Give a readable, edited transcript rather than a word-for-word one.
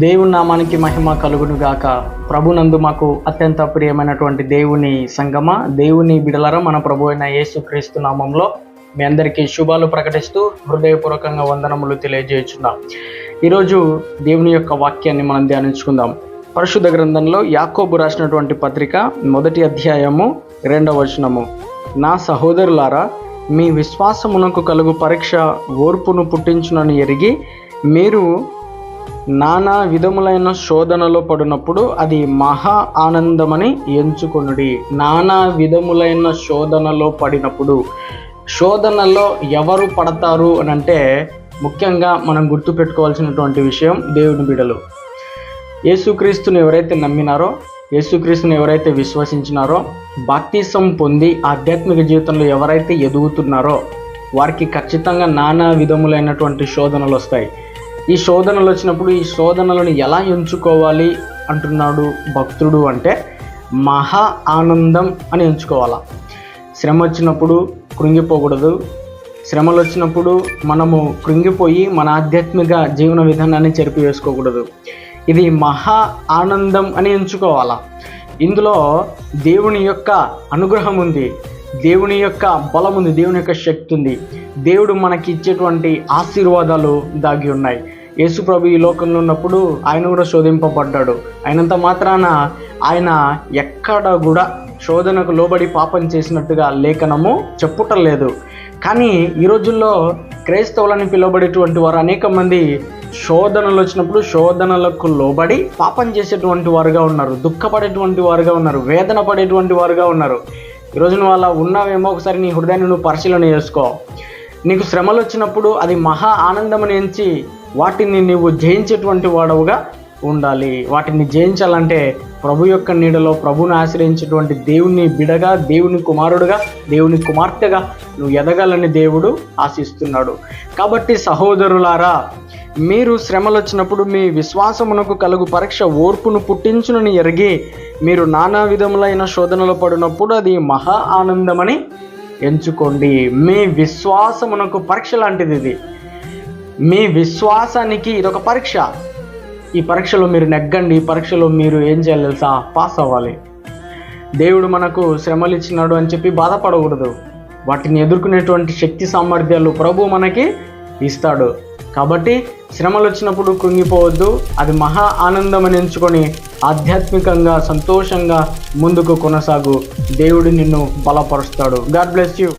దేవుని నామానికి మహిమ కలుగును గాక. ప్రభునందు మాకు అత్యంత ప్రియమైనటువంటి దేవుని సంగమ, దేవుని బిడలరా, మన ప్రభు అయిన యేసుక్రీస్తు నామంలో మీ అందరికీ శుభాలు ప్రకటిస్తూ హృదయపూర్వకంగా వందనములు తెలియజేస్తున్నాం. ఈరోజు దేవుని యొక్క వాక్యాన్ని మనం ధ్యానించుకుందాం. పరిశుద్ధ గ్రంథంలో యాకోబు రాసినటువంటి పత్రిక 1వ అధ్యాయము 2వ వచనము. నా సహోదరులారా, మీ విశ్వాసమునకు కలుగు పరీక్ష ఓర్పును పుట్టించునని ఎరిగి మీరు నానా విధములైన శోధనలో పడినప్పుడు అది మహా ఆనందమని ఎంచుకొనుడి. నానా విధములైన శోధనలో పడినప్పుడు, శోధనలో ఎవరు పడతారు అని అంటే ముఖ్యంగా మనం గుర్తుపెట్టుకోవాల్సినటువంటి విషయం, దేవుని బిడ్డలు. యేసుక్రీస్తుని ఎవరైతే నమ్మినారో, యేసుక్రీస్తుని ఎవరైతే విశ్వసించినారో, బాప్తిసం పొంది ఆధ్యాత్మిక జీవితంలో ఎవరైతే ఎదుగుతున్నారో వారికి ఖచ్చితంగా నానా విధములైనటువంటి శోధనలు వస్తాయి. ఈ శోధనలు వచ్చినప్పుడు ఈ శోధనలను ఎలా ఎంచుకోవాలి అంటున్నాడు భక్తుడు అంటే మహా ఆనందం అని ఎంచుకోవాలా. శ్రమ వచ్చినప్పుడు కృంగిపోకూడదు. శ్రమలు వచ్చినప్పుడు మనము కృంగిపోయి మన ఆధ్యాత్మిక జీవన విధానాన్ని చెరిపివేసుకోకూడదు. ఇది మహా ఆనందం అని ఎంచుకోవాలా. ఇందులో దేవుని యొక్క అనుగ్రహం ఉంది, దేవుని యొక్క బలం ఉంది, దేవుని యొక్క శక్తి ఉంది. దేవుడు మనకి ఇచ్చేటువంటి ఆశీర్వాదాలు దాగి ఉన్నాయి. యేసు ప్రభు ఈ లోకంలో ఉన్నప్పుడు ఆయన కూడా శోధింపబడ్డాడు. అయినంత మాత్రాన ఆయన ఎక్కడ కూడా శోధనకు లోబడి పాపం చేసినట్టుగా లేఖనము చెప్పుటం లేదు. కానీ ఈ రోజుల్లో క్రైస్తవులని పిలువబడేటువంటి వారు అనేక మంది శోధనలు వచ్చినప్పుడు శోధనలకు లోబడి పాపం చేసేటువంటి వారుగా ఉన్నారు, దుఃఖపడేటువంటి వారుగా ఉన్నారు, వేదన పడేటువంటి వారుగా ఉన్నారు. ఈరోజు నువ్వు అలా ఉన్నావేమో, ఒకసారి నీ హృదయాన్ని నువ్వు పరిశీలన చేసుకో. నీకు శ్రమలు వచ్చినప్పుడు అది మహా ఆనందం ఎంచి వాటిని నువ్వు జయించేటువంటి వాడవుగా ఉండాలి. వాటిని జయించాలంటే ప్రభు యొక్క నీడలో ప్రభుని ఆశ్రయించేటువంటి దేవుని బిడగా, దేవుని కుమారుడుగా, దేవుని కుమార్తెగా నువ్వు ఎదగాలని దేవుడు ఆశిస్తున్నాడు. కాబట్టి సహోదరులారా, మీరు శ్రమలు వచ్చినప్పుడు మీ విశ్వాసమునకు కలుగు పరీక్ష ఓర్పును పుట్టించునని ఎరిగి మీరు నానా విధములైన శోధనలు పడినప్పుడు అది మహా ఆనందమని ఎంచుకోండి. మీ విశ్వాసమునకు పరీక్ష లాంటిది ఇది. మీ విశ్వాసానికి ఇదొక పరీక్ష. ఈ పరీక్షలో మీరు నెగ్గండి. ఈ పరీక్షలో మీరు ఏం చేయాలి తెలుసా? పాస్ అవ్వాలి. దేవుడు మనకు శ్రమలు ఇచ్చినాడు అని చెప్పి బాధపడకూడదు. వాటిని ఎదుర్కొనేటువంటి శక్తి సామర్థ్యాలు ప్రభు మనకి ఇస్తాడు. కాబట్టి శ్రమలు వచ్చినప్పుడు కృంగిపోవద్దు. అది మహా ఆనందం అని ఎంచుకొని ఆధ్యాత్మికంగా సంతోషంగా ముందుకు కొనసాగు. దేవుడు నిన్ను బలపరుస్తాడు. God bless you.